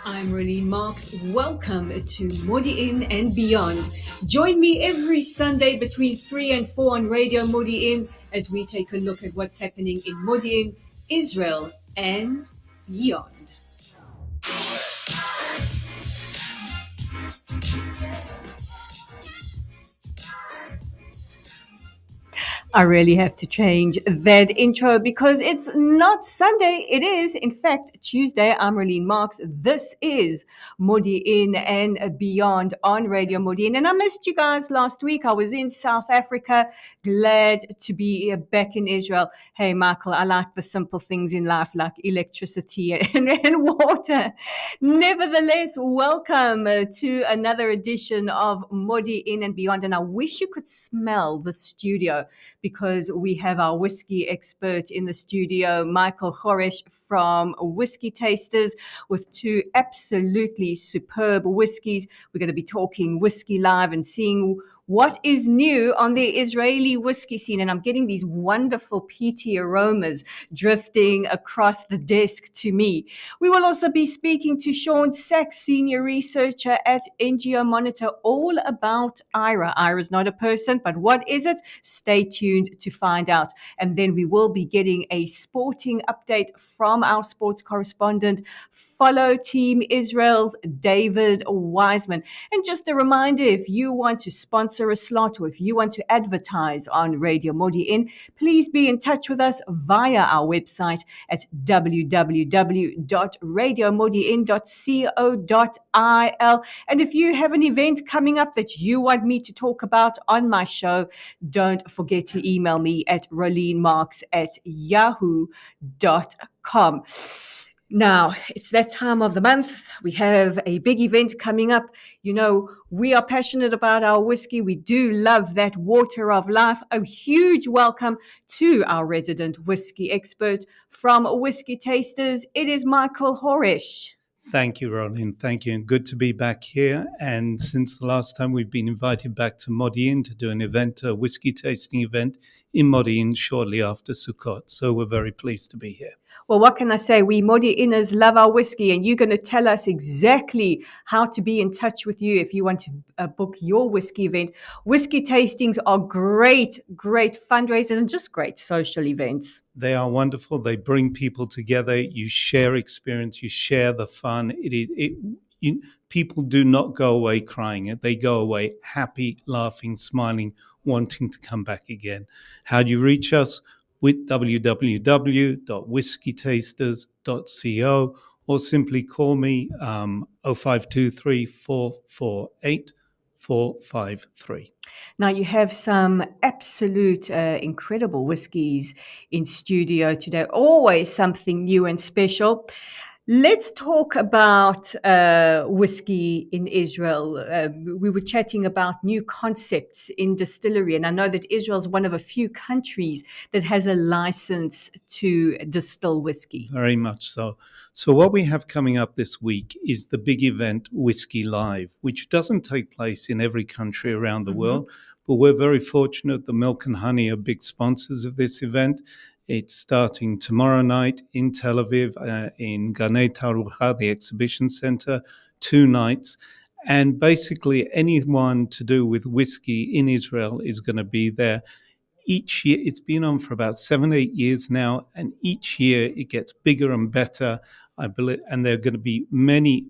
I'm Rolene Marks. Welcome to Modiin and Beyond. Join me every Sunday between 3 and 4 on Radio Modiin as we take a look at what's happening in Modiin, Israel, and beyond. I really have to change that intro because it's not Sunday. It is, in fact, Tuesday. I'm Rolene Marks. This is Modiin and Beyond on Radio Modiin. And I missed you guys last week. I was in South Africa. Glad to be back in Israel. Hey, Michael, I like the simple things in life like electricity and water. Nevertheless, welcome to another edition of Modiin and Beyond. And I wish you could smell the studio because we have our whiskey expert in the studio, Michael Horesh from Whiskey Tasters, with two absolutely superb whiskeys. We're going to be talking Whiskey Live and seeing what is new on the Israeli whiskey scene. And I'm getting these wonderful peaty aromas drifting across the desk to me. We will also be speaking to Shaun, senior researcher at NGO Monitor, all about IRA. IRA is not a person, but what is it? Stay tuned to find out. And then we will be getting a sporting update from our sports correspondent, follow Team Israel's David Wiseman. And just a reminder, if you want to sponsor a slot or if you want to advertise on Radio Modiin, please be in touch with us via our website at www.radiomodiin.co.il. And if you have an event coming up that you want me to talk about on my show, don't forget to email me at rolenemarks@yahoo.com. Now, it's that time of the month. We have a big event coming up. You know, we are passionate about our whiskey. We do love that water of life. A huge welcome to our resident whiskey expert from Whiskey Tasters. It is Michael Horesh. Thank you, Rolene. Thank you. And good to be back here. And since the last time, we've been invited back to Modiin to do an event, a whiskey tasting event in Modiin shortly after Sukkot. So we're very pleased to be here. Well, what can I say? We Modiiners love our whiskey, and you're going to tell us exactly how to be in touch with you if you want to book your whiskey event. Whiskey tastings are great fundraisers and just great social events. They are wonderful. They bring people together. You share experience. You share the fun. People do not go away crying. They go away happy, laughing, smiling, wanting to come back again. How do you reach us? With www.whiskytasters.co or simply call me 0523 448 453. Now, you have some absolute incredible whiskies in studio today. Always something new and special. Let's talk about whiskey in Israel. We were chatting about new concepts in distillery, and I know that Israel is one of a few countries that has a license to distill whiskey. Very much so. So what we have coming up this week is the big event Whiskey Live, which doesn't take place in every country around the world, but we're very fortunate. The Milk and Honey are big sponsors of this event. It's starting tomorrow night in Tel Aviv, in Ganei Tarucha, the exhibition center, 2 nights. And basically anyone to do with whiskey in Israel is going to be there. Each year, it's been on for about 7-8 years now, and each year it gets bigger and better, I believe. And there are going to be many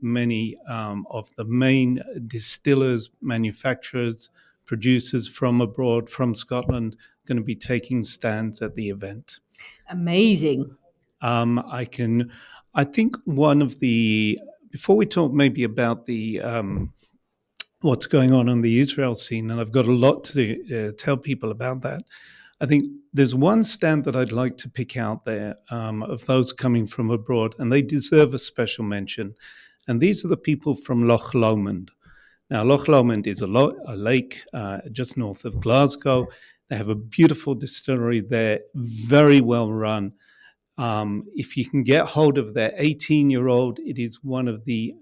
of the main distillers, manufacturers, producers from abroad, from Scotland, going to be taking stands at the event. Amazing. I think before we talk maybe about the what's going on the Israel scene, and I've got a lot to tell people about that. I think there's one stand that I'd like to pick out there of those coming from abroad, and they deserve a special mention. And these are the people from Loch Lomond. Now, Loch Lomond is a lake just north of Glasgow. They have a beautiful distillery there, very well run. If you can get hold of their 18-year-old, it is one of the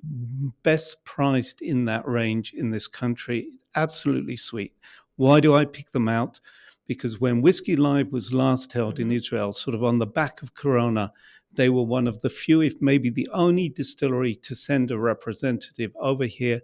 best priced in that range in this country. Absolutely sweet. Why do I pick them out? Because when Whiskey Live was last held in Israel, sort of on the back of Corona, They were one of the few, if maybe the only distillery to send a representative over here.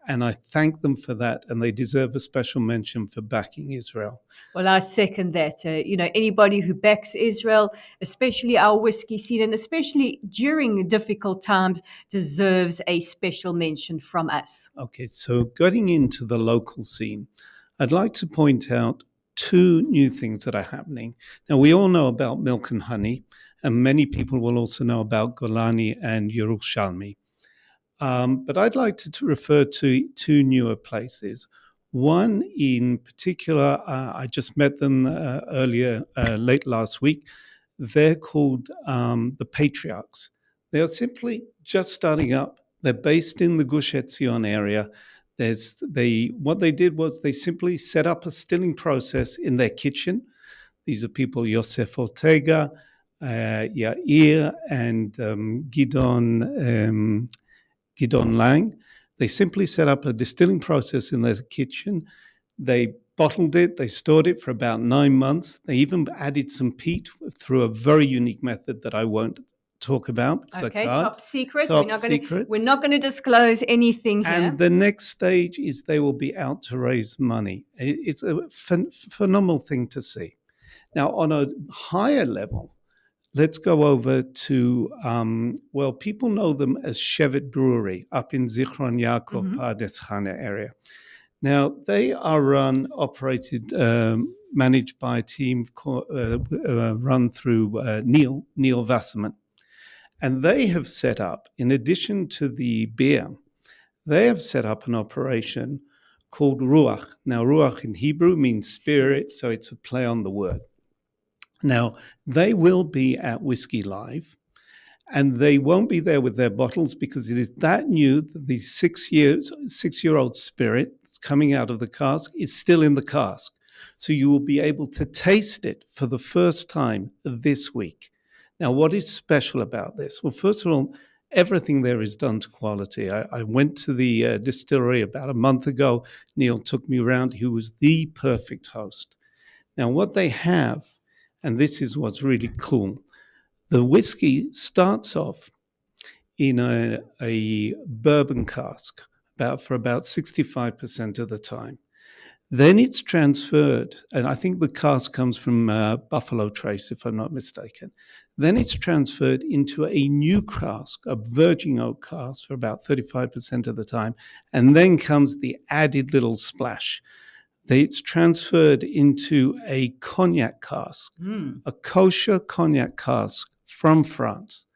And I thank them for that. And they deserve a special mention for backing Israel. Well, I second that. Anybody who backs Israel, especially our whiskey scene, and especially during difficult times, deserves a special mention from us. Okay, so getting into the local scene, I'd like to point out two new things that are happening. Now, we all know about Milk and Honey, and many people will also know about Golani and Yerushalmi. But I'd like to refer to two newer places. One in particular, I just met them late last week. They're called the Patriarchs. They are simply just starting up. They're based in the Gush Etzion area. What they did was they simply set up a stilling process in their kitchen. These are people Yosef Ortega, Yair, and Gidon Lang. They simply set up a distilling process in their kitchen. They bottled it. They stored it for about 9 months. They even added some peat through a very unique method that I won't talk about. Okay, top secret. Top We're not going to disclose anything here. And the next stage is they will be out to raise money. It's a phenomenal thing to see. Now, on a higher level, let's go over to, people know them as Shevet Brewery up in Zichron Yaakov, Pardes Chana area. Now, they are managed by a team run through Neil Wasserman. And they have set up, in addition to the beer, they have set up an operation called Ruach. Now, Ruach in Hebrew means spirit, so it's a play on the word. Now, they will be at Whisky Live, and they won't be there with their bottles because it is that new that the 6-year-old spirit that's coming out of the cask is still in the cask. So you will be able to taste it for the first time this week. Now, what is special about this? Well, first of all, everything there is done to quality. I went to the distillery about a month ago. Neil took me around. He was the perfect host. Now, what they have, and this is what's really cool, the whiskey starts off in a bourbon cask for about 65% of the time. Then it's transferred, and I think the cask comes from Buffalo Trace, if I'm not mistaken. Then it's transferred into a new cask, a virgin oak cask, for about 35% of the time. And then comes the added little splash. It's transferred into a cognac cask, a kosher cognac cask from France.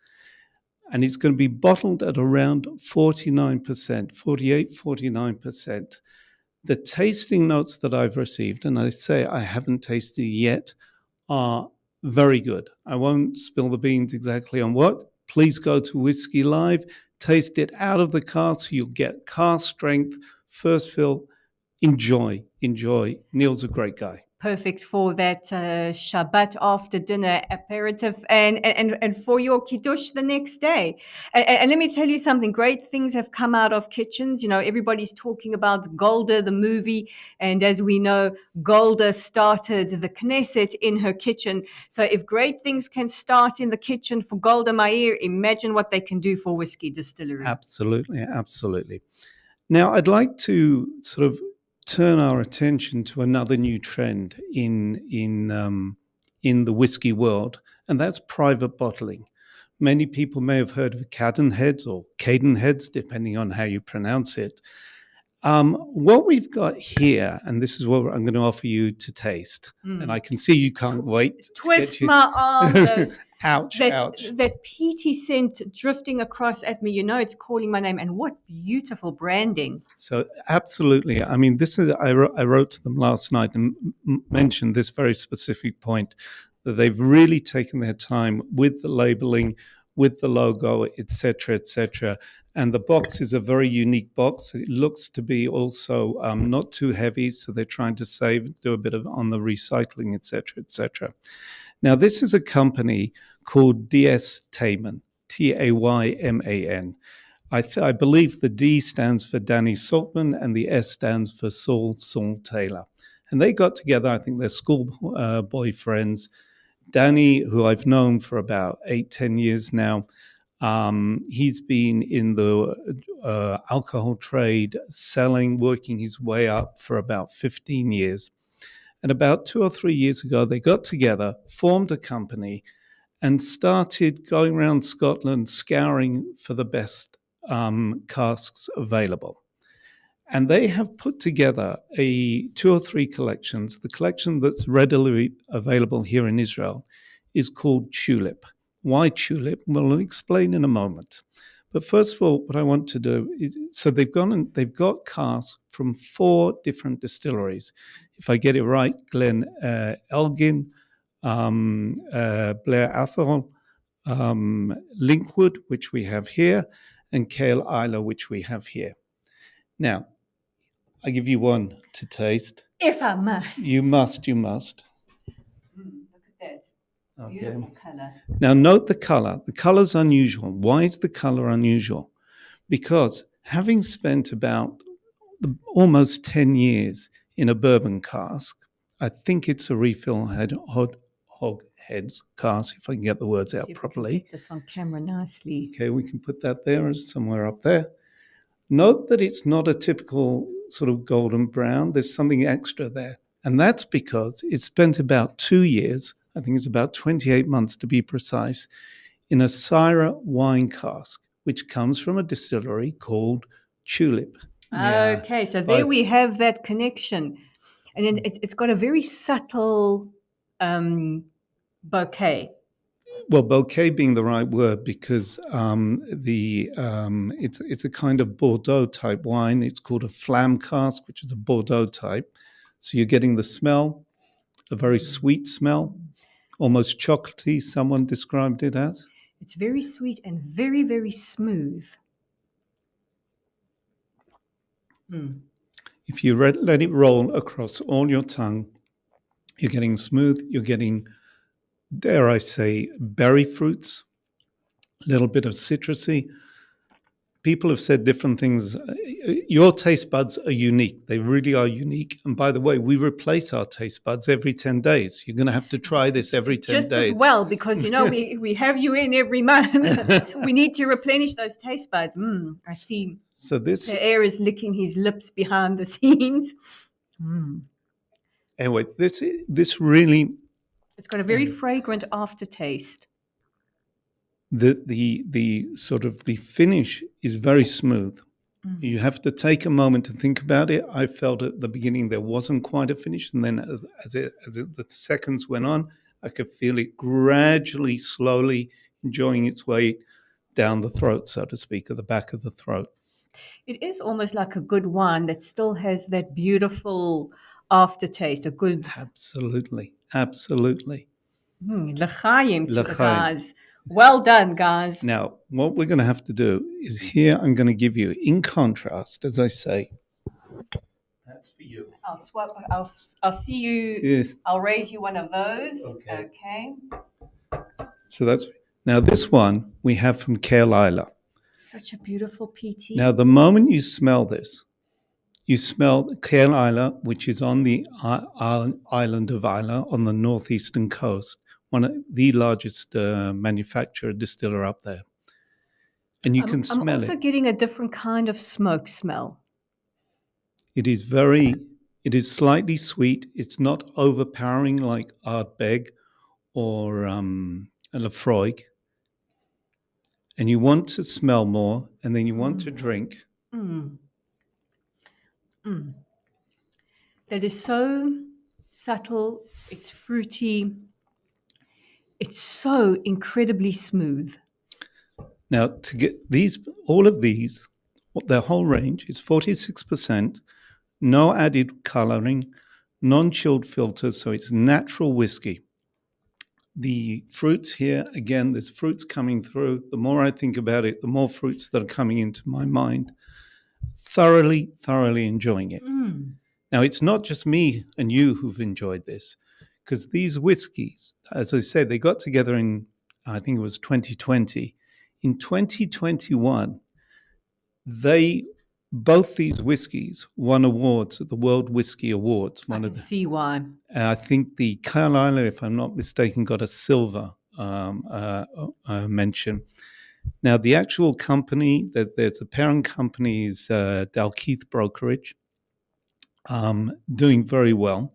And it's going to be bottled at around 49%, 48, 49%. The tasting notes that I've received, and I say I haven't tasted yet, are very good. I won't spill the beans exactly on what. Please go to Whisky Live, taste it out of the cask. You'll get cask strength, first fill. Enjoy. Neil's a great guy. Perfect for that Shabbat after dinner aperitif and for your kiddush the next day. And let me tell you something, great things have come out of kitchens. Everybody's talking about Golda, the movie. And as we know, Golda started the Knesset in her kitchen. So if great things can start in the kitchen for Golda Meir, imagine what they can do for whiskey distillery. Absolutely. Now, I'd like to sort of turn our attention to another new trend in the whiskey world, and that's private bottling. Many people may have heard of Cadenheads or Cadenheads, depending on how you pronounce it. What we've got here, and this is what I'm going to offer you to taste, and I can see you can't wait. Twist my arm. Ouch. That peaty scent drifting across at me, it's calling my name. And what beautiful branding. So absolutely. I mean, I wrote to them last night and mentioned this very specific point, that they've really taken their time with the labeling, with the logo, etc. And the box is a very unique box. It looks to be also not too heavy, so they're trying to do a bit on the recycling, etc. Now, this is a company called DS Tayman, Tayman. I believe the D stands for Danny Saltman and the S stands for Saul Taylor. And they got together, I think they're school boy friends, Danny, who I've known for about 8-10 years now, he's been in the alcohol trade, selling, working his way up for about 15 years. And about 2 or 3 years ago, they got together, formed a company, and started going around Scotland scouring for the best casks available. And they have put together 2 or 3 collections. The collection that's readily available here in Israel is called Tulip. Why Tulip? Well, I'll explain in a moment. But first of all, what I want to do is, so they've got casks from 4 different distilleries. If I get it right, Glen Elgin, Blair Athol, Linkwood, which we have here, and Cale Isla, which we have here. Now, I give you one to taste. If I must. You must. Look at that. Okay. Beautiful color. Now, note the color. The color's unusual. Why is the color unusual? Because having spent about almost 10 years in a bourbon cask, I think it's a refill hogsheads cask, if I can get the words out properly. Get this on camera nicely. Okay, we can put that there somewhere up there. Note that it's not a typical sort of golden brown. There's something extra there. And that's because it spent about 2 years, I think it's about 28 months to be precise, in a Syrah wine cask, which comes from a distillery called Tulip. Okay, so there we have that connection. And then it's got a very subtle bouquet. Well, bouquet being the right word, because it's a kind of Bordeaux type wine. It's called a flamme cask, which is a Bordeaux type. So you're getting the smell, a very sweet smell, almost chocolatey. Someone described it as. It's very sweet and very, very smooth. If you let it roll across all your tongue, you're getting smooth. You're getting, dare I say, berry fruits, a little bit of citrusy. People have said different things. Your taste buds are unique. They really are unique. And by the way, we replace our taste buds every 10 days. You're going to have to try this every 10 days. Just as well, because, we have you in every month. We need to replenish those taste buds. I see. So the air is licking his lips behind the scenes. Anyway, this really... It's got a very fragrant aftertaste. The sort of the finish is very smooth. You have to take a moment to think about it. I felt at the beginning there wasn't quite a finish, and then as the seconds went on, I could feel it gradually, slowly enjoying its way down the throat, so to speak, at the back of the throat. It is almost like a good wine that still has that beautiful aftertaste. A good, absolutely. L'chaim to the guys. Well done, guys. Now, what we're going to have to do is here I'm going to give you, in contrast, as I say, that's for you. I'll swap. I'll see you. Yes. I'll raise you one of those. Okay. So now this one we have from Cale Isla. Such a beautiful PT. Now, the moment you smell this, you smell Cale Isla, which is on the island of Isla on the northeastern coast. One of the largest manufacturer distiller up there. And you can smell it. I'm also getting a different kind of smoke smell. It is slightly sweet. It's not overpowering like Ardbeg or Lafroig. And you want to smell more, and then you want to drink. That is so subtle. It's fruity. It's so incredibly smooth. Now, to get all of these, their whole range is 46%, no added coloring, non-chilled filters, so it's natural whiskey. The fruits here, again, there's fruits coming through. The more I think about it, the more fruits that are coming into my mind. Thoroughly enjoying it. Now, it's not just me and you who've enjoyed this, because these whiskeys, as I said, they got together in, I think it was 2020. In 2021, they both these whiskies won awards at the World Whisky Awards. I can see why. I think the Carlisle, if I'm not mistaken, got a silver mention. Now, the actual company, that there's a parent company, is Dalkeith Brokerage, doing very well.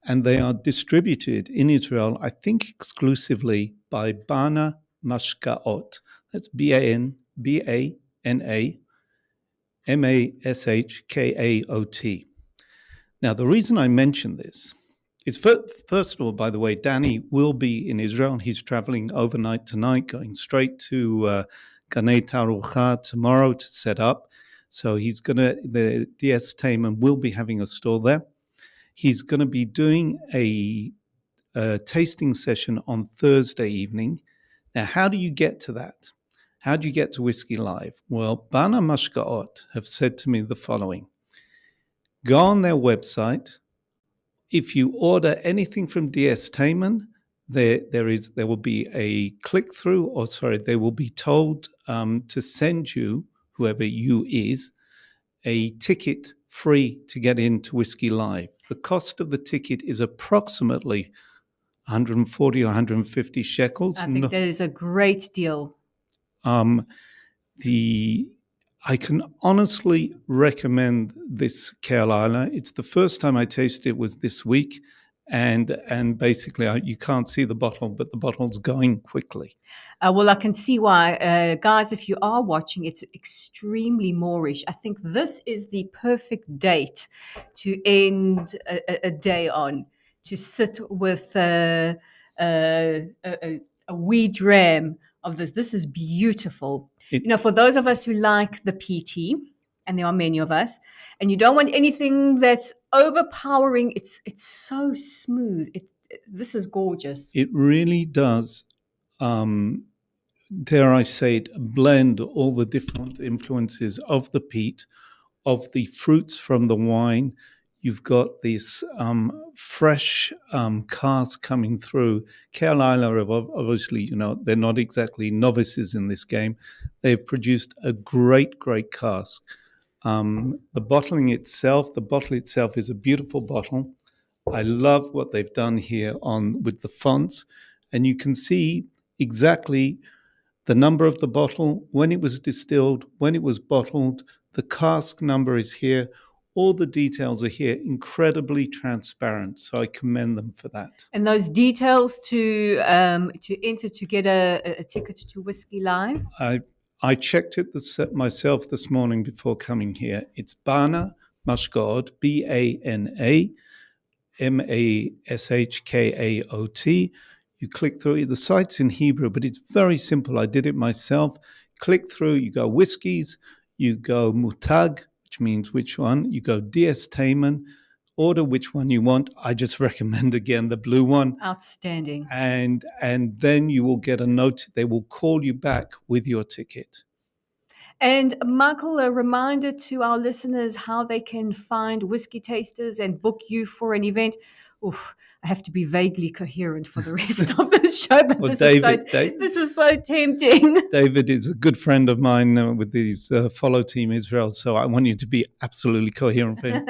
And they are distributed in Israel, I think exclusively by Bana Mashkaot. That's Bana Mashkaot. Now, the reason I mention this is, first of all, by the way, Danny will be in Israel. He's traveling overnight tonight, going straight to Ganei Tarucha tomorrow to set up. So the DS Taman will be having a store there. He's going to be doing a tasting session on Thursday evening. Now, how do you get to that? How do you get to Whisky Live? Well, Bana Mashkaot have said to me the following. Go on their website. If you order anything from DS Taman, there will be a click-through, or sorry, they will be told to send you, whoever you is, a ticket free to get into Whisky Live. The cost of the ticket is approximately 140 or 150 shekels. I think that is a great deal. I can honestly recommend this Carlisle. It's the first time I tasted it was this week, and basically you can't see the bottle, but the bottle's going quickly. Well, I can see why. Guys, if you are watching, it's extremely Moorish. I think this is the perfect date to end a day on, to sit with a wee dram of this. This is beautiful. For those of us who like the PT, and there are many of us, and you don't want anything that's overpowering, it's so smooth. This is gorgeous. It really does, dare I say it, blend all the different influences of the peat, of the fruits from the wine. You've got this fresh cask coming through. Carlisle, obviously, they're not exactly novices in this game. They've produced a great, great cask. The bottle itself is a beautiful bottle. I love what they've done here with the fonts, and you can see exactly the number of the bottle, when it was distilled, when it was bottled. The cask number is here. All the details are here, incredibly transparent. So I commend them for that. And those details to enter to get a ticket to Whisky Live? I checked it myself this morning before coming here. It's Bana Mashkaot, Bana Mashkaot. You click through it. The site's in Hebrew, but it's very simple. I did it myself. Click through, you go whiskies, you go mutag, which means which one. You go DS Taman, order which one you want. I just recommend, again, the blue one. Outstanding. And then you will get a note. They will call you back with your ticket. And Michael, a reminder to our listeners how they can find Whiskey Tasters and book you for an event. Oof, I have to be vaguely coherent for the rest of the show, but Well, this is so tempting. David is a good friend of mine with his follow team Israel, so I want you to be absolutely coherent for him.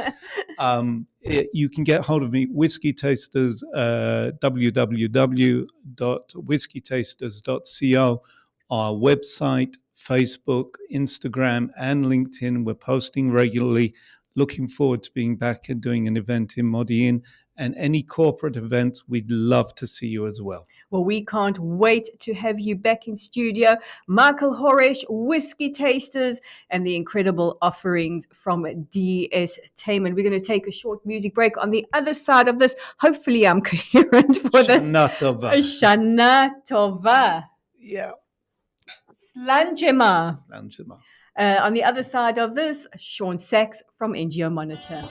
You can get hold of me, Whiskey Tasters, www.whiskeytasters.co, our website, Facebook, Instagram, and LinkedIn. We're posting regularly. Looking forward to being back and doing an event in Modiin. And any corporate events, we'd love to see you as well. Well, we can't wait to have you back in studio. Michael Horesh, Whiskey Tasters, and the incredible offerings from DS Taman. We're going to take a short music break. On the other side of this, hopefully I'm coherent for this. Shana Tova. Shana Tova. Yeah. Slanjema. Slanjema. On the other side of this, Shaun Sachs from NGO Monitor.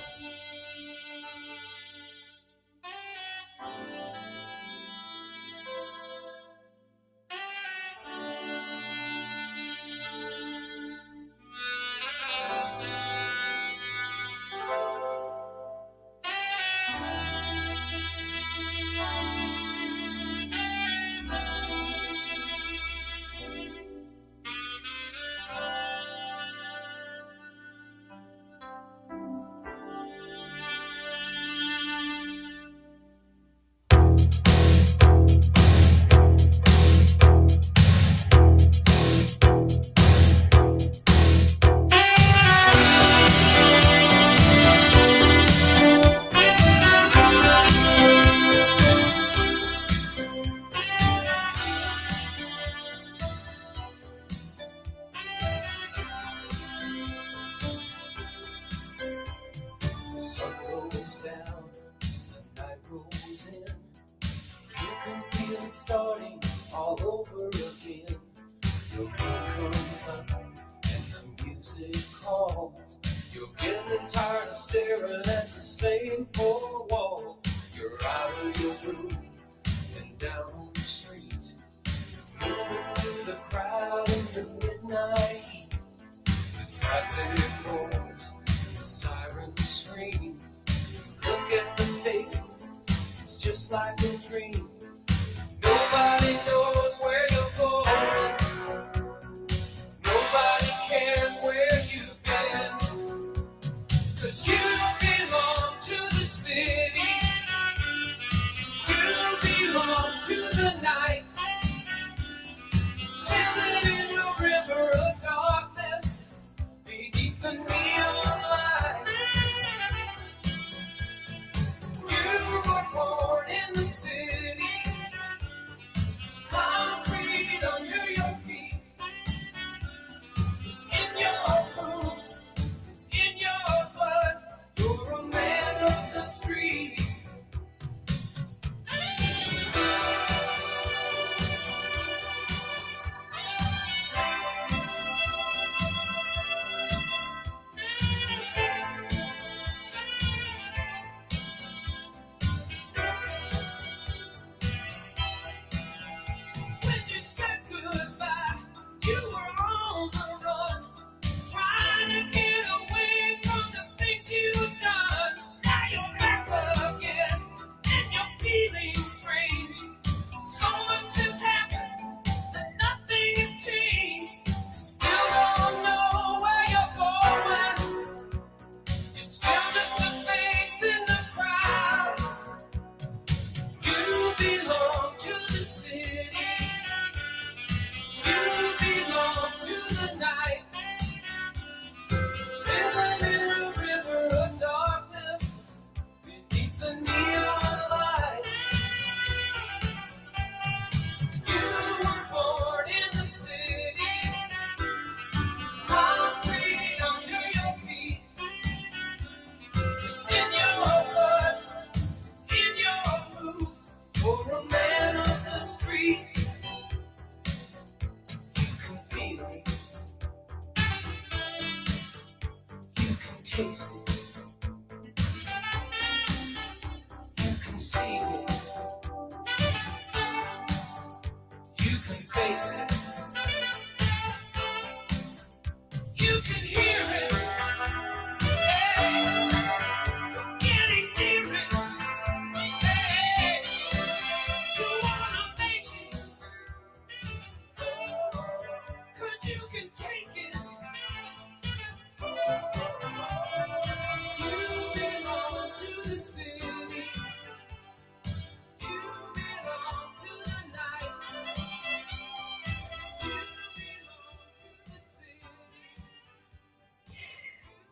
all over again. Your mood comes up and the music calls. You're getting tired of staring at the same four walls. You're out of your room and down the street, moving through the crowd in the midnight heat. The traffic roars, the sirens scream. Look at the faces, it's just like a dream. Nobody knows where you're going. Nobody cares where you've been. 'Cause you belong to the city. You belong to the night. Living in a river of darkness beneath the neon light. You were born in the city. Concrete under your feet. It's in your bones. It's in your blood. You're a man of the street. When you said goodbye, you were on the run, trying to get away from the things you've done. Now you're back again, and you're feeling strange. So much has happened, that nothing has changed. Still don't know where you're going. You're still just a face in the crowd. You belong to the city. You belong to the night. Living in a river of darkness beneath the neon light. You were born in the city. Concrete under your feet. It's in your blood. It's in your moves. You're a man of the street. You can feel it. You can taste it. You can see it. You can face it. You can hear it. Hey, you're getting near it. Hey, you wanna make it. 'Cause you can take it. You belong to the city. You belong to the night. You belong to the city.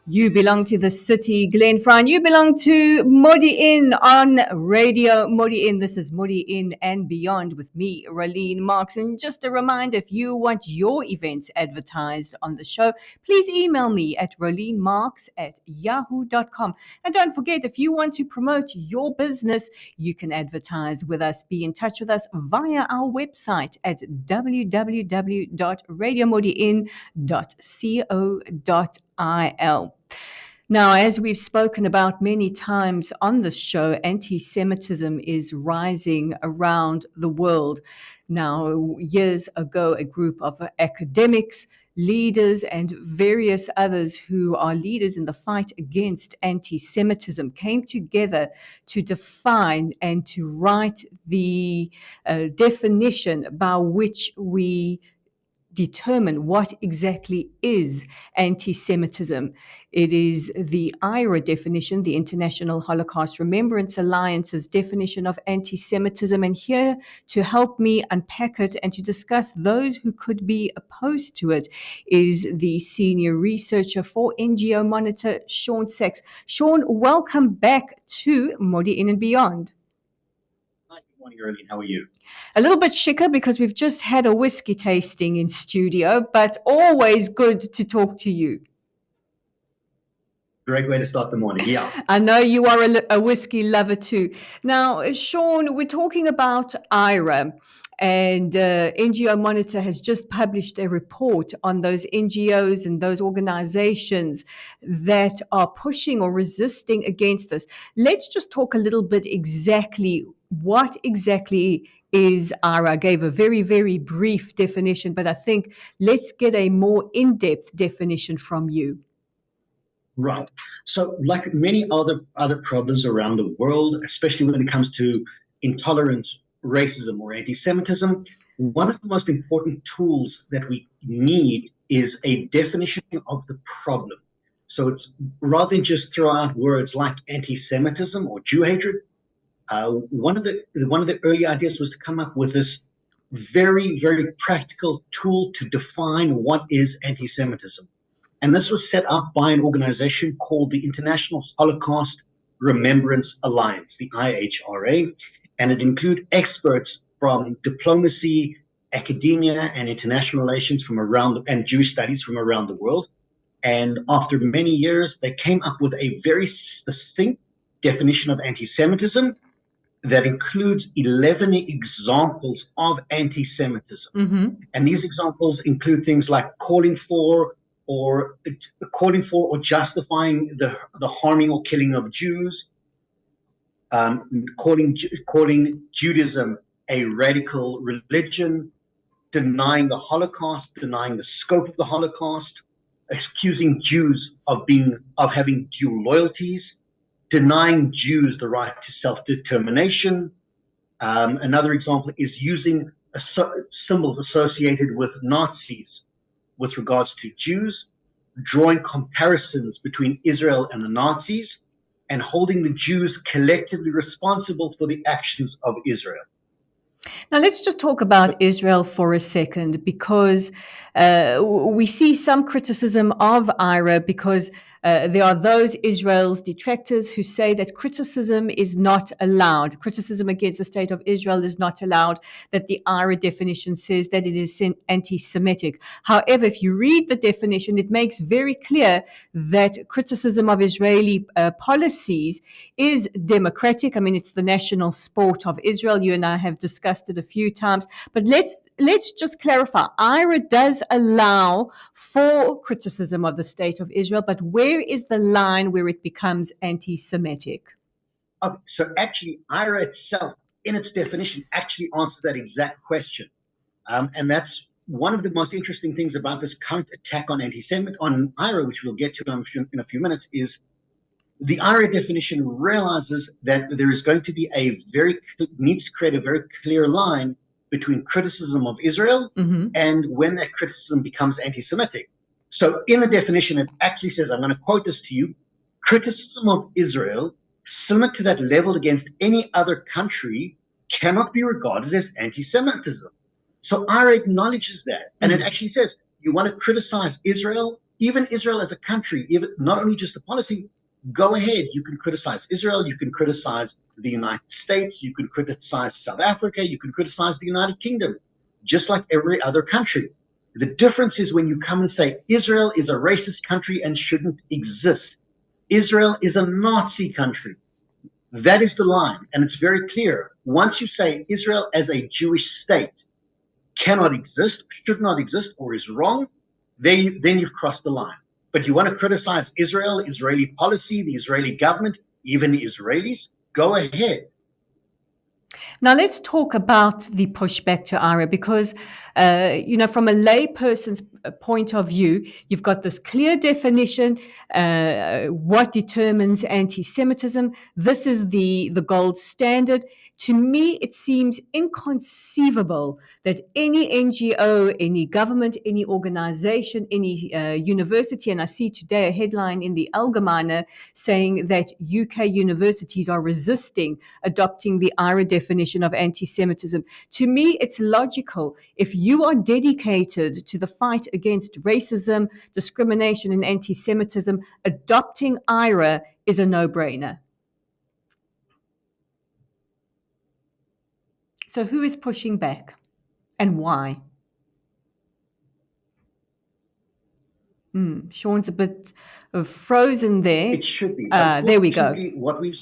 You belong to the city, Glenn Fry. You belong to Modiin on radio. Modiin, this is Modiin and Beyond with me, Rolene Marks. And just a reminder, if you want your events advertised on the show, please email me at rolenemarks@yahoo.com. And don't forget, if you want to promote your business, you can advertise with us. Be in touch with us via our website at www.radiomodiin.co.il. Now, as we've spoken about many times on the show, anti-Semitism is rising around the world. Now, years ago, a group of academics, leaders, and various others who are leaders in the fight against anti-Semitism came together to define and to write the definition by which we determine what exactly is anti-Semitism. It is the IRA definition, the International Holocaust Remembrance Alliance's definition of anti-Semitism. And here to help me unpack it and to discuss those who could be opposed to it is the senior researcher for NGO Monitor, Shaun. Shaun, welcome back to Modiin and Beyond. Hi, good morning, Rolene. How are you? A little bit shicker because we've just had a whiskey tasting in studio, but always good to talk to you. Great way to start the morning. Yeah. I know you are a whiskey lover too. Now, Shaun, we're talking about IRA, And NGO Monitor has just published a report on those NGOs and those organizations that are pushing or resisting against us. Let's just talk a little bit exactly what exactly is IRA. I gave a very, very brief definition, but I think let's get a more in-depth definition from you. Right. So, like many other problems around the world, especially when it comes to intolerance, racism, or anti-Semitism, one of the most important tools that we need is a definition of the problem. So, it's rather than just throw out words like anti-Semitism or Jew hatred. One of the early ideas was to come up with this very, very practical tool to define what is anti-Semitism. And this was set up by an organization called the International Holocaust Remembrance Alliance, the IHRA, and it included experts from diplomacy, academia, and international relations and Jewish studies from around the world. And after many years, they came up with a very succinct definition of anti-Semitism that includes 11 examples of anti-Semitism. Mm-hmm. And these examples include things like calling for or justifying the harming or killing of Jews, calling Judaism a radical religion, denying the Holocaust, denying the scope of the Holocaust, accusing Jews of having dual loyalties, denying Jews the right to self-determination. Another example is using symbols associated with Nazis with regards to Jews, drawing comparisons between Israel and the Nazis, and holding the Jews collectively responsible for the actions of Israel. Now, let's just talk about Israel for a second, because we see some criticism of IRA because there are those Israel's detractors who say that criticism is not allowed. Criticism against the state of Israel is not allowed, that the IRA definition says that it is anti-Semitic. However, if you read the definition, it makes very clear that criticism of Israeli policies is democratic. I mean, it's the national sport of Israel. You and I have discussed it a few times, but let's just clarify. IRA does allow for criticism of the state of Israel, but where is the line where it becomes anti-Semitic? Okay, so actually, IRA itself, in its definition, actually answers that exact question, and that's one of the most interesting things about this current attack on on IRA, which we'll get to in a few minutes, is the IRA definition realizes that there is going to be needs to create a very clear line between criticism of Israel and when that criticism becomes anti-Semitic. So in the definition, it actually says, I'm going to quote this to you, criticism of Israel similar to that leveled against any other country cannot be regarded as anti-Semitism. So IRA acknowledges that. And it actually says, you want to criticize Israel, even Israel as a country, even not only just the policy, go ahead. You can criticize Israel. You can criticize the United States. You can criticize South Africa. You can criticize the United Kingdom, just like every other country. The difference is when you come and say Israel is a racist country and shouldn't exist. Israel is a Nazi country. That is the line. And it's very clear. Once you say Israel as a Jewish state cannot exist, should not exist, or is wrong, then you've crossed the line. But you want to criticize Israel, Israeli policy, the Israeli government, even the Israelis, go ahead. Now, let's talk about the pushback to IRA because, from a layperson's point of view, you've got this clear definition, what determines anti-Semitism. This is the gold standard. To me, it seems inconceivable that any NGO, any government, any organization, any university, and I see today a headline in the Allgemeine saying that UK universities are resisting adopting the IRA definition of anti-Semitism. To me, it's logical. If you are dedicated to the fight against racism, discrimination, and anti-Semitism, adopting IRA is a no-brainer. So who is pushing back and why? Shaun's a bit frozen there. It should be. There we go. What we've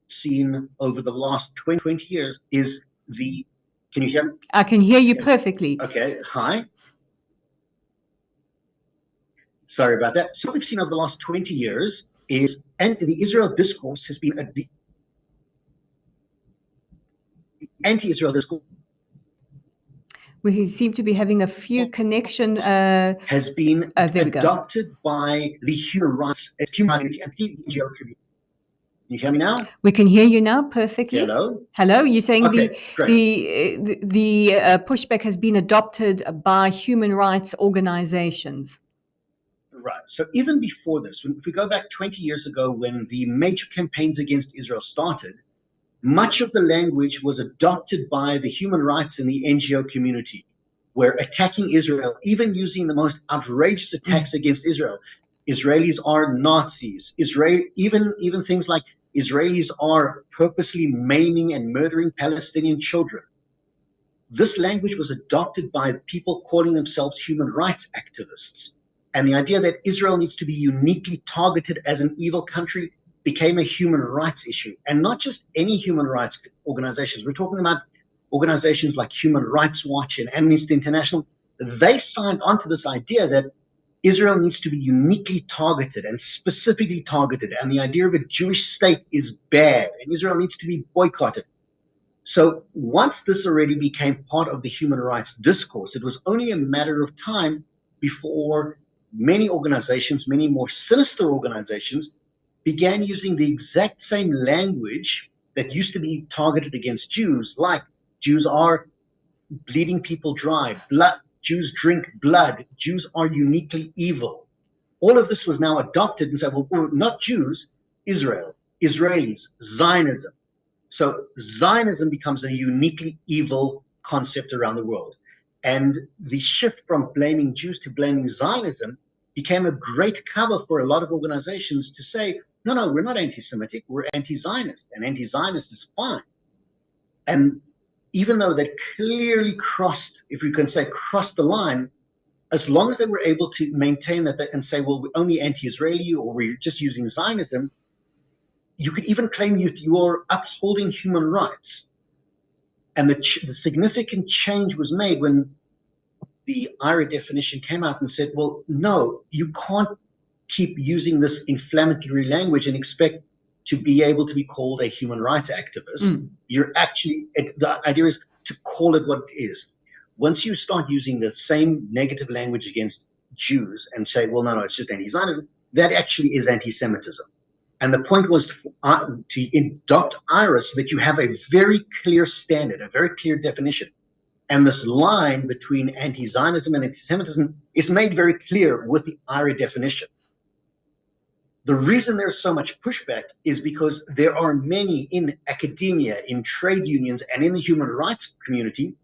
seen over the last 20 years is the Can you hear me? I can hear you perfectly. Okay, hi. Sorry about that. So what we've seen over the last 20 years is, and the Israel discourse has been the anti-Israel discourse We seem to be having a few connection. has been There we go. adopted by the human rights community and the NGO community. Can you hear me now? We can hear you now perfectly. Hello? Hello. You're saying Okay, the pushback has been adopted by human rights organizations. Right. So even before this, if we go back 20 years ago when the major campaigns against Israel started, much of the language was adopted by the human rights and the NGO community, where attacking Israel, even using the most outrageous attacks against Israel, Israelis are Nazis. Even things like Israelis are purposely maiming and murdering Palestinian children. This language was adopted by people calling themselves human rights activists. And the idea that Israel needs to be uniquely targeted as an evil country became a human rights issue. And not just any human rights organizations. We're talking about organizations like Human Rights Watch and Amnesty International. They signed on to this idea that Israel needs to be uniquely targeted and specifically targeted. And the idea of a Jewish state is bad, and Israel needs to be boycotted. So once this already became part of the human rights discourse, it was only a matter of time before many organizations, many more sinister organizations, began using the exact same language that used to be targeted against Jews, like Jews are bleeding people dry, Jews drink blood, Jews are uniquely evil. All of this was now adopted and said, well, not Jews, Israel, Israelis, Zionism. So Zionism becomes a uniquely evil concept around the world. And the shift from blaming Jews to blaming Zionism became a great cover for a lot of organizations to say, no, we're not anti-Semitic, we're anti-Zionist, and anti-Zionist is fine. And even though they clearly crossed, if we can say, crossed the line, as long as they were able to maintain that and say, well, we're only anti-Israeli or we're just using Zionism, you could even claim you're upholding human rights. And the significant change was made when the IRA definition came out and said, well, no, you can't keep using this inflammatory language and expect to be able to be called a human rights activist. You're actually, the idea is to call it what it is. Once you start using the same negative language against Jews and say, well, no, it's just anti-Zionism, that actually is anti-Semitism. And the point was to adopt IRA so that you have a very clear standard, a very clear definition. And this line between anti-Zionism and anti-Semitism is made very clear with the IRA definition. The reason there's so much pushback is because there are many in academia, in trade unions, and in the human rights community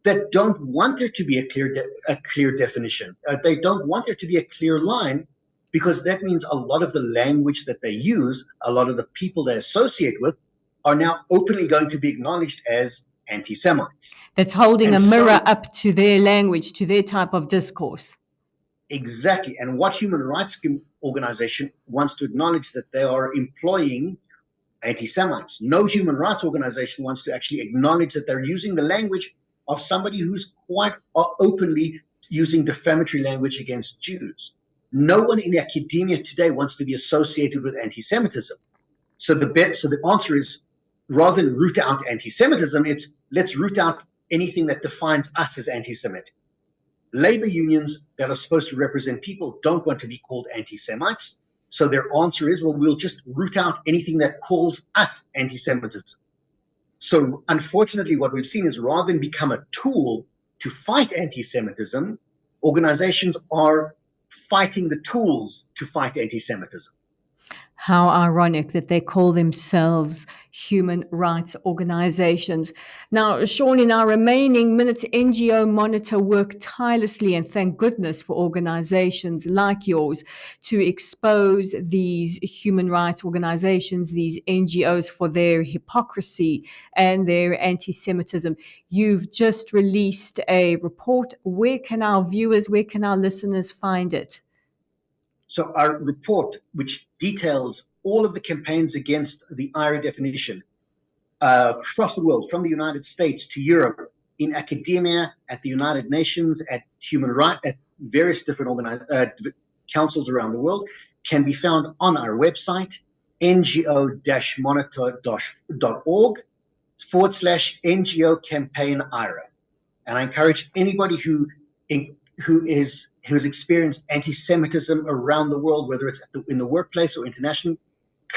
that don't want there to be a clear definition. They don't want there to be a clear line, because that means a lot of the language that they use, a lot of the people they associate with, are now openly going to be acknowledged as anti-Semites. That's holding a mirror up to their language, to their type of discourse. Exactly. And what human rights organization wants to acknowledge that they are employing anti-Semites. No human rights organization wants to actually acknowledge that they're using the language of somebody who's quite openly using defamatory language against Jews. No one in academia today wants to be associated with anti-Semitism. So the answer is, rather than root out anti-Semitism, it's let's root out anything that defines us as anti-Semitic. Labor unions that are supposed to represent people don't want to be called anti-Semites. So their answer is, well, we'll just root out anything that calls us anti-Semitism. So unfortunately, what we've seen is rather than become a tool to fight anti-Semitism, organizations are fighting the tools to fight anti-Semitism. How ironic that they call themselves human rights organizations. Now, Shaun, in our remaining minutes, NGO Monitor work tirelessly, and thank goodness for organizations like yours to expose these human rights organizations, these NGOs, for their hypocrisy and their anti-Semitism. You've just released a report. Where can our viewers, where can our listeners find it? So our report, which details all of the campaigns against the IRA definition across the world, from the United States to Europe, in academia, at the United Nations, at human rights, at various different councils around the world, can be found on our website, ngo-monitor.org/NGO campaign IRA. And I encourage anybody who has experienced anti-Semitism around the world, whether it's in the workplace or international,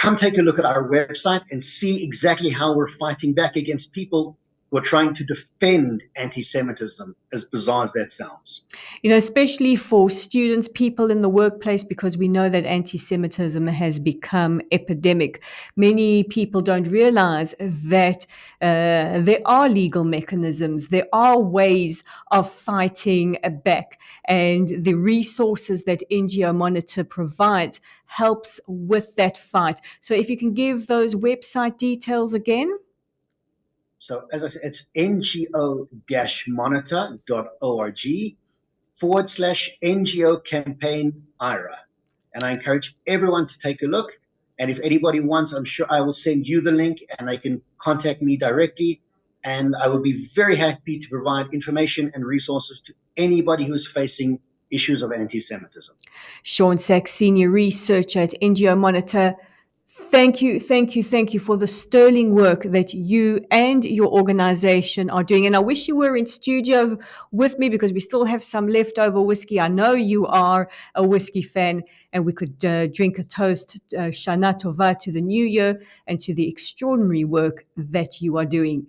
come take a look at our website and see exactly how we're fighting back against people who are trying to defend anti-Semitism, as bizarre as that sounds. You know, especially for students, people in the workplace, because we know that anti-Semitism has become epidemic. Many people don't realize that there are legal mechanisms, there are ways of fighting back, and the resources that NGO Monitor provides helps with that fight. So if you can give those website details again. So as I said, it's ngo-monitor.org/NGO campaign IRA. And I encourage everyone to take a look. And if anybody wants, I'm sure I will send you the link and they can contact me directly. And I will be very happy to provide information and resources to anybody who is facing issues of anti-Semitism. Shaun Sachs, Senior Researcher at NGO Monitor. Thank you for the sterling work that you and your organization are doing. And I wish you were in studio with me because we still have some leftover whiskey. I know you are a whiskey fan, and we could drink a toast, Shana Tova, to the new year and to the extraordinary work that you are doing.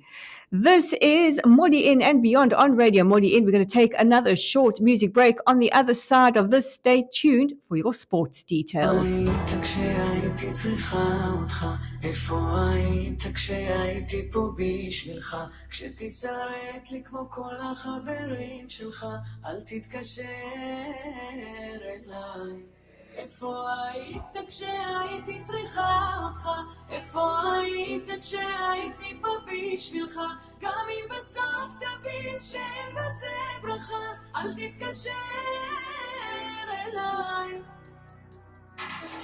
This is Modiin and Beyond on Radio Modiin. We're going to take another short music break. On the other side of this, stay tuned for your sports details. כשהייתי צריכה אותך, איפה היית כשהייתי פה בשבילך, כשתישרט לי כמו כל החברים שלך, אל תתקשר אליי. איפה היית כשהייתי צריכה אותך, איפה היית כשהייתי פה בשבילך, גם אם בסוף תבין שאין בזה ברכה, אל תתקשר אליי.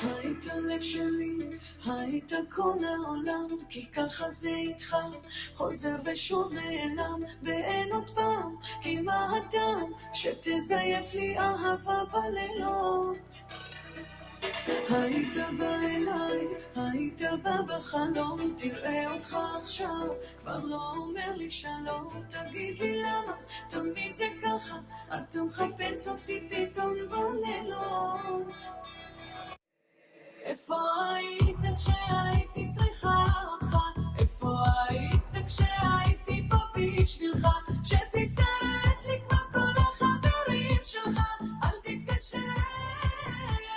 היית לב שלי, היית כל העולם, כי ככה זה איתך, חוזר ושוב נעלם, ואין עוד פעם, כי מה הדם, שתזייף לי אהבה בלילות. היית בא אליי, היית בא בחלום, תראה אותך עכשיו, כבר לא אומר לי שלום, תגיד לי למה, תמיד זה ככה, אתה מחפש אותי פתאום בלילות. איפה היית כשהייתי צריכה אותך, איפה היית כשהייתי פה בשבילך, שתישרט לי כמו כל החברים שלך, אל תתקשר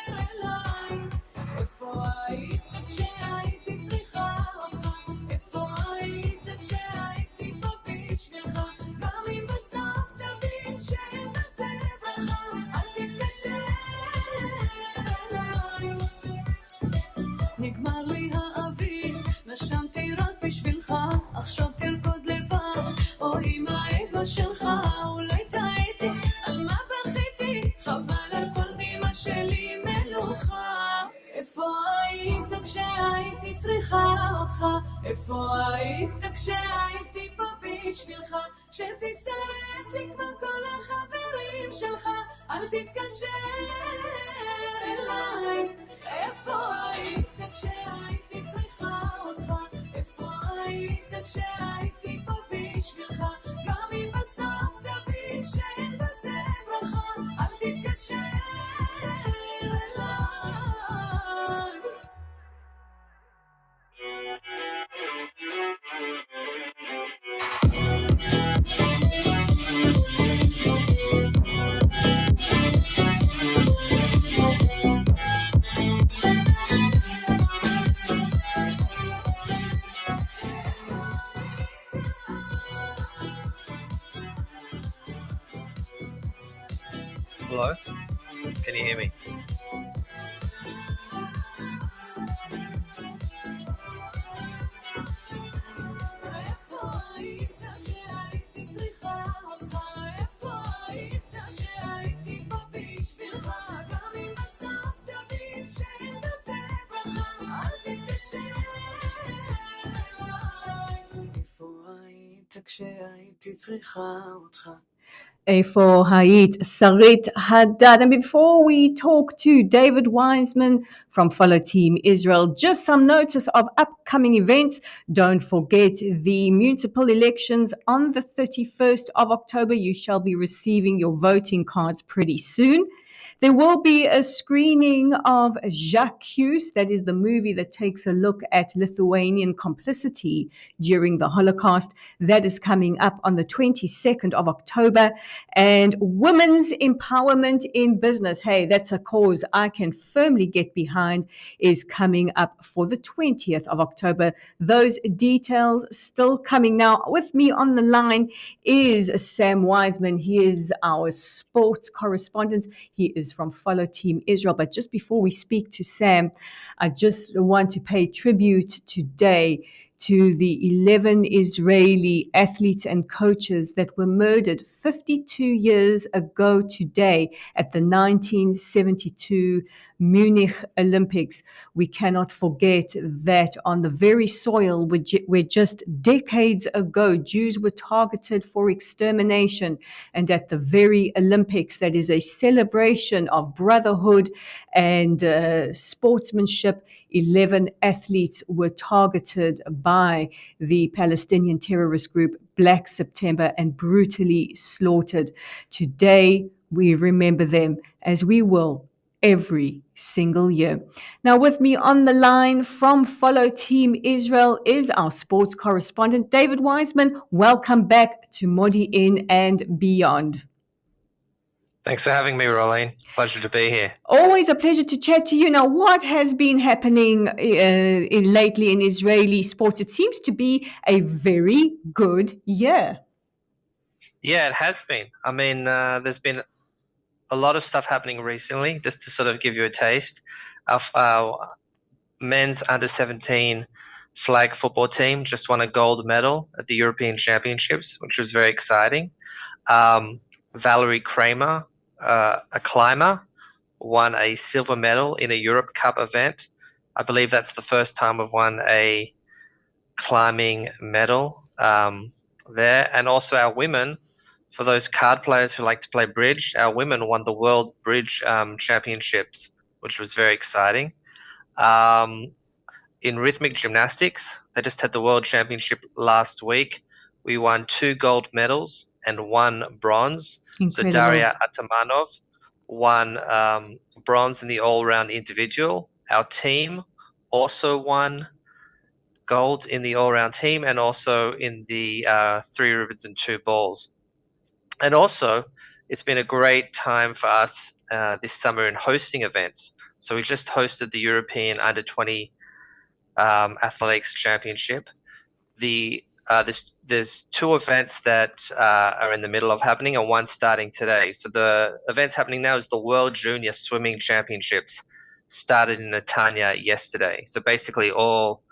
אליי. איפה היית כשהייתי צריכה אותך, איפה היית כשהייתי פה בשבילך, גם אם בסוף תבין שאין בזה ברכה, אל תתקשר אליי. נגמר לי האוויר, נשמתי רק בשבילך, עכשיו תרקוד לבד, או עם האגו שלך, אולי טעיתי, על מה בכיתי, חבל על כל דמעה שלי מלוכה. איפה היית כשהייתי צריכה אותך, איפה היית כשהייתי פה בשבילך, שתישרט לי כמו כל החברים שלך, אל תתקשר אליי. איפה היית כשהייתי צריכה אותך, איפה היית כשהייתי פה בשבילך, גם אם בסוף תבין שאין בזה ברכה, אל תתקשר אליי. Hello? Can you hear me? שהייתי צריכה אותך. For Hait Sarit Haddad. And before we talk to David Wiseman from Follow Team Israel, just some notice of upcoming events. Don't forget the municipal elections on the 31st of October. You shall be receiving your voting cards pretty soon. There will be a screening of J'accuse, that is the movie that takes a look at Lithuanian complicity during the Holocaust. That is coming up on the 22nd of October. And women's empowerment in business, hey, that's a cause I can firmly get behind, is coming up for the 20th of October. Those details still coming. Now, with me on the line is Sam Wiseman. He is our sports correspondent. He is from Follow Team Israel. But just before we speak to Sam, I just want to pay tribute today to the 11 Israeli athletes and coaches that were murdered 52 years ago today at the 1972 Munich Olympics. We cannot forget that on the very soil where just decades ago Jews were targeted for extermination, and at the very Olympics, that is a celebration of brotherhood and sportsmanship, 11 athletes were targeted by the Palestinian terrorist group Black September and brutally slaughtered. Today, we remember them, as we will every single year. Now, with me on the line from Follow Team Israel is our sports correspondent, David Wiseman. Welcome back to Modiin and beyond. Thanks for having me, Rolene. Pleasure to be here. Always a pleasure to chat to you. Now, what has been happening lately in Israeli sports? It seems to be a very good year. Yeah, it has been. I mean, there's been a lot of stuff happening recently. Just to sort of give you a taste, our men's under-17 flag football team just won a gold medal at the European Championships, which was very exciting. Valerie Kramer, a climber, won a silver medal in a Europe Cup event. I believe that's the first time we've won a climbing medal there. And also our women, for those card players who like to play bridge, our women won the World Bridge Championships, which was very exciting. In rhythmic gymnastics, they just had the World Championship last week. We won 2 gold medals and 1 bronze. Incredible. So Daria Atamanov won bronze in the all-round individual. Our team also won gold in the all-round team and also in the 3 ribbons and 2 balls. And also, it's been a great time for us this summer in hosting events. So we just hosted the European Under-20 Athletics Championship. There's 2 events that are in the middle of happening and one starting today. So the events happening now is the World Junior Swimming Championships, started in Netanya yesterday. So basically all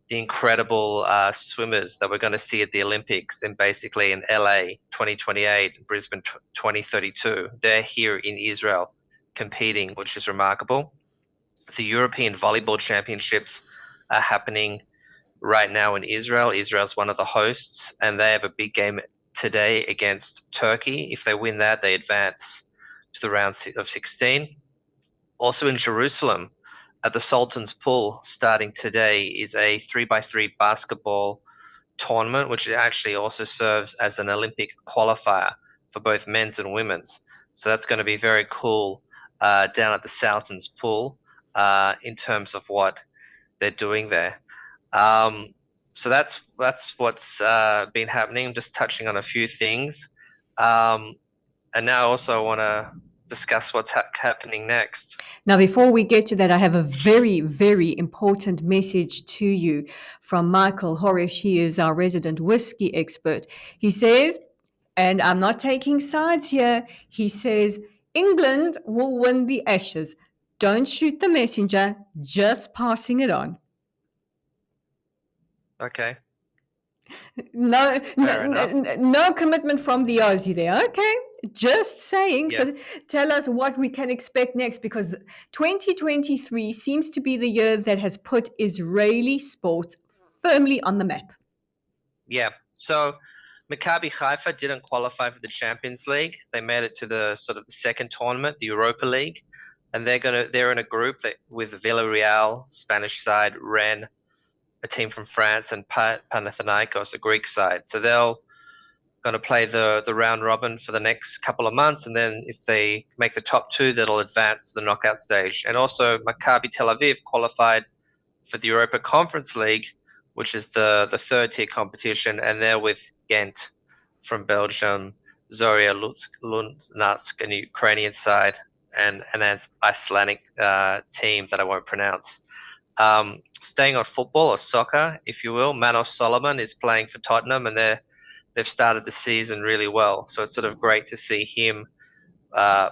the incredible swimmers that we're going to see at the Olympics in LA 2028, Brisbane 2032, they're here in Israel competing, which is remarkable. The European Volleyball Championships are happening right now in Israel. Israel's one of the hosts, and they have a big game today against Turkey. If they win that, they advance to the round of 16. Also in Jerusalem, at the Sultan's Pool, starting today, is a 3x3 basketball tournament, which actually also serves as an Olympic qualifier for both men's and women's. So that's going to be very cool down at the Sultan's Pool in terms of what they're doing there. So that's what's been happening. I'm just touching on a few things. And now also I want to discuss what's happening next. Now, before we get to that, I have a very, very important message to you from Michael Horesh. He is our resident whiskey expert. He says, and I'm not taking sides here, he says, England will win the Ashes. Don't shoot the messenger, just passing it on. Okay. No commitment from the Aussie there. Okay, just saying. Yeah. So tell us what we can expect next, because 2023 seems to be the year that has put Israeli sports firmly on the map. Yeah. So Maccabi Haifa didn't qualify for the Champions League. They made it to the sort of the second tournament, the Europa League, and they're in a group with Villarreal, Spanish side, Rennes, a team from France, and Panathinaikos, a Greek side. So they'll going to play the round robin for the next couple of months, and then if they make the top two, that'll advance to the knockout stage. And also Maccabi Tel Aviv qualified for the Europa Conference League, which is the third tier competition, and they're with Ghent from Belgium, Zoria Lunatsk, an Ukrainian side, and an Icelandic team that I won't pronounce. Staying on football or soccer, if you will, Manos Solomon is playing for Tottenham, and they've started the season really well. So it's sort of great to see him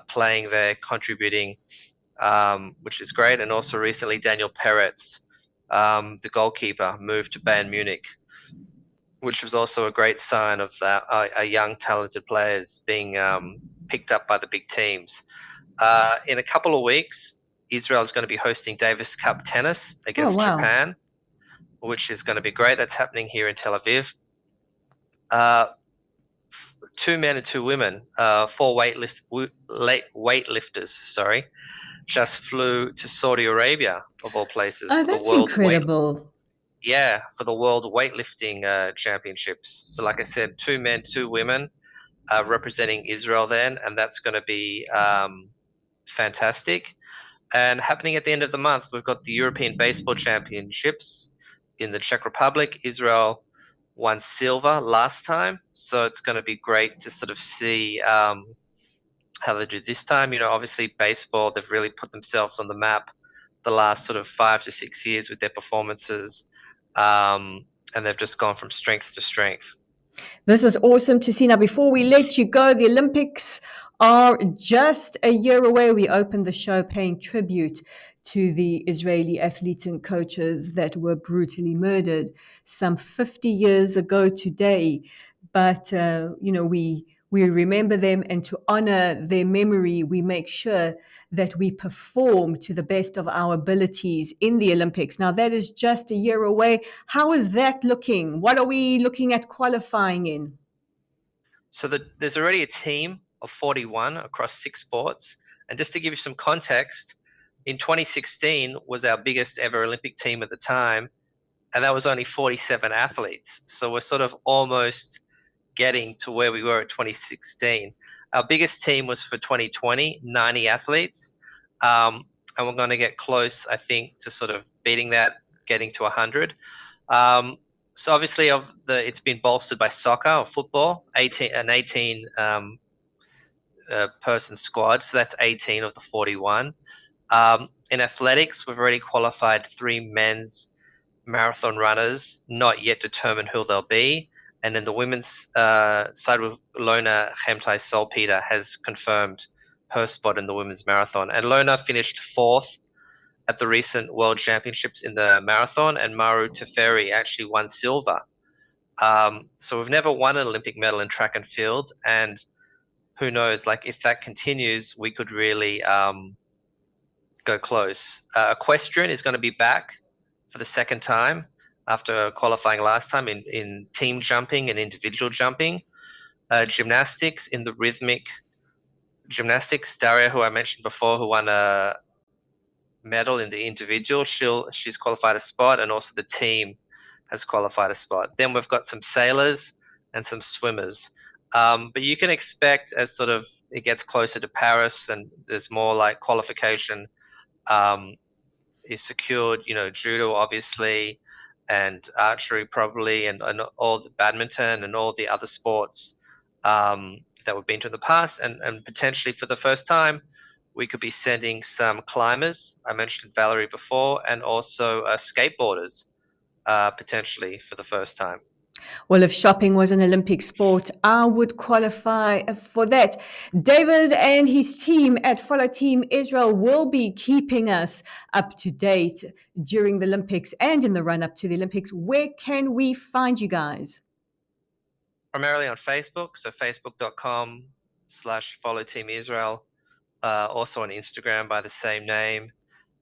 playing there, contributing, which is great. And also recently, Daniel Peretz, the goalkeeper, moved to Bayern Munich, which was also a great sign of that a young, talented players being picked up by the big teams. In a couple of weeks, Israel is going to be hosting Davis Cup tennis against Japan, which is going to be great. That's happening here in Tel Aviv. 2 men and 2 women, 4 weightlifters, just flew to Saudi Arabia, of all places. Oh, that's incredible. For the World Weightlifting Championships. So like I said, 2 men, 2 women representing Israel then, and that's going to be fantastic. And happening at the end of the month, we've got the European Baseball Championships in the Czech Republic. Israel won silver last time, so it's going to be great to sort of see how they do this time. You know, obviously baseball, they've really put themselves on the map the last sort of 5 to 6 years with their performances, and they've just gone from strength to strength. This is awesome to see. Now, before we let you go, the Olympics are just a year away. We opened the show paying tribute to the Israeli athletes and coaches that were brutally murdered some 50 years ago today. But, we remember them, and to honor their memory, we make sure that we perform to the best of our abilities in the Olympics. Now, that is just a year away. How is that looking? What are we looking at qualifying in? So there's already a team of 41 across 6 sports. And just to give you some context, in 2016 was our biggest ever Olympic team at the time, and that was only 47 athletes. So we're sort of almost getting to where we were at 2016. Our biggest team was for 2020, 90 athletes. And we're going to get close, I think, to sort of beating that, getting to 100. So obviously it's been bolstered by soccer or football, an 18 person squad. So that's 18 of the 41. In athletics, we've already qualified 3 men's marathon runners, not yet determined who they'll be. And in the women's side, with Lona Chemtai Solpeter has confirmed her spot in the women's marathon. And Lona finished 4th at the recent World Championships in the marathon, and Maru Teferi actually won silver. So we've never won an Olympic medal in track and field, and who knows, like if that continues, we could really go close. Equestrian is going to be back for the second time after qualifying last time in team jumping and individual jumping. Gymnastics, in the rhythmic gymnastics, Daria, who I mentioned before, who won a medal in the individual, she's qualified a spot, and also the team has qualified a spot. Then we've got some sailors and some swimmers. But you can expect, as sort of it gets closer to Paris and there's more like qualification is secured, judo obviously, and archery probably, and all the badminton and all the other sports that we've been to in the past, and potentially for the first time we could be sending some climbers. I mentioned Valerie before, and also skateboarders potentially for the first time. Well, if shopping was an Olympic sport, I would qualify for that. David and his team at Follow Team Israel will be keeping us up to date during the Olympics and in the run-up to the Olympics. Where can we find you guys? Primarily on Facebook, so facebook.com/Follow Team Israel. Also on Instagram by the same name.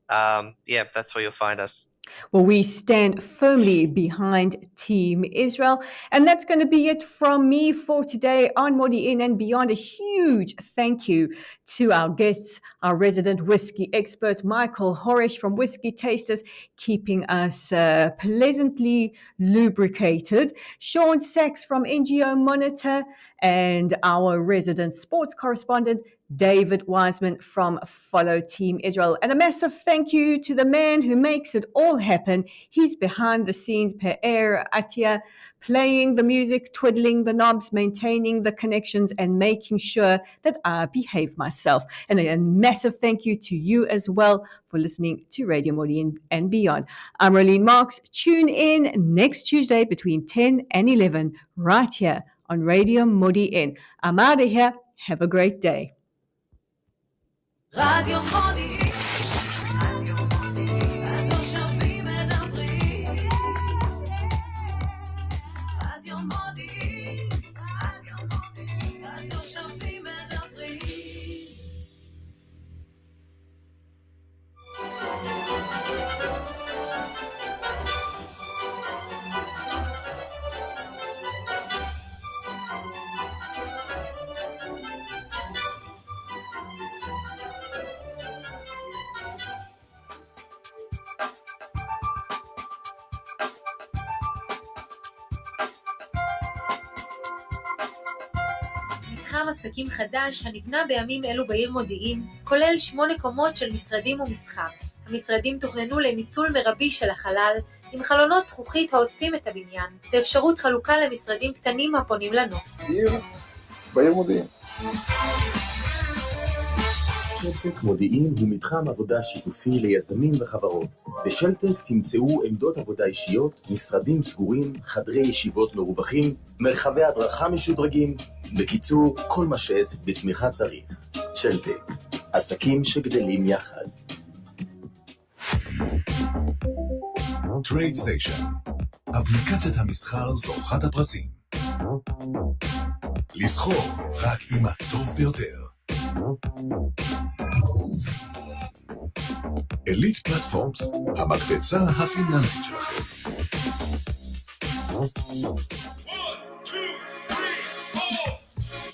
That's where you'll find us. Well, we stand firmly behind Team Israel. And that's going to be it from me for today on Modiin and Beyond. A huge thank you to our guests, our resident whiskey expert, Michael Horesh from Whiskey Tasters, keeping us pleasantly lubricated, Shaun Sachs from NGO Monitor, and our resident sports correspondent, David Wiseman from Follow Team Israel. And a massive thank you to the man who makes it all happen. He's behind the scenes, Pe'er Atia, playing the music, twiddling the knobs, maintaining the connections, and making sure that I behave myself. And a massive thank you to you as well for listening to Radio Modiin and Beyond. I'm Rolene Marks. Tune in next Tuesday between 10 and 11 right here on Radio Modiin. I'm out of here. Have a great day. רדיו מודיעין, התושבים מדברים, רדיו מודיעין, התושבים מדברים. מתחם עסקים חדש הנבנה בימים אלו בעיר מודיעין, כולל 8 קומות של משרדים ומסחר. המשרדים תוכננו לניצול מרבי של החלל, עם חלונות זכוכית העוטפים את הבניין, ואפשרות חלוקה למשרדים קטנים הפונים לנוף. בעיר מודיעין. שלטק מודיעין הוא מתחם עבודה שיתופי ליזמים וחברות. בשלטק תמצאו עמדות עבודה אישיות, משרדים סגורים, חדרי ישיבות מרווחים, מרחבי הדרכה משודרגים, בקיצור, כל מה שעסק בצמיחה צריך. שלטק, עסקים שגדלים יחד. טרייד סטיישן, אפליקציית המסחר זוכת הפרסים. לסחור רק עם הטוב ביותר. אליט פלטפורמס, המקבצה הפיננסית שלכם.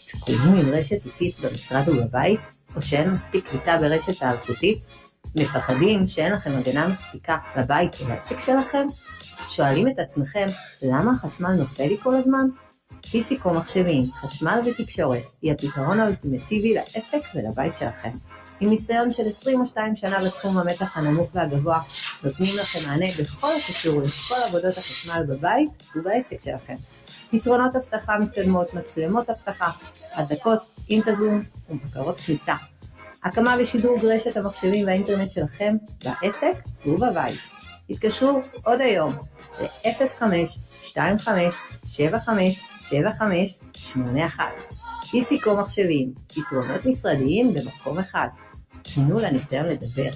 תקומו עם רשת איטית במשרד ובבית, או שאין מספיק קליטה ברשת האלחוטית? מפחדים שאין לכם הגנה מספיקה לבית ולעסק שלכם? שואלים את עצמכם, למה החשמל נופל לי כל הזמן? פיסיקו מחשבים, חשמל ותקשורת, היא הפתרון האולטימטיבי לעסק ולבית שלכם. עם ניסיון של 22 שנה בתחום המתח הנמוך והגבוה, נותנים לכם מענה בכל הקשור לכל עבודות החשמל בבית ובעסק שלכם. פתרונות אבטחה מתקדמות, מצלמות אבטחה, הדקות, אינטרזום ובקרות כניסה. הקמה ושידור רשת המחשבים והאינטרנט שלכם בעסק ובבית. התקשרו עוד היום ל-05-25-75-75-81. פיסיקו מחשבים, פתרונות משרדיים במקום אחד. תנו לניסיון לדבר.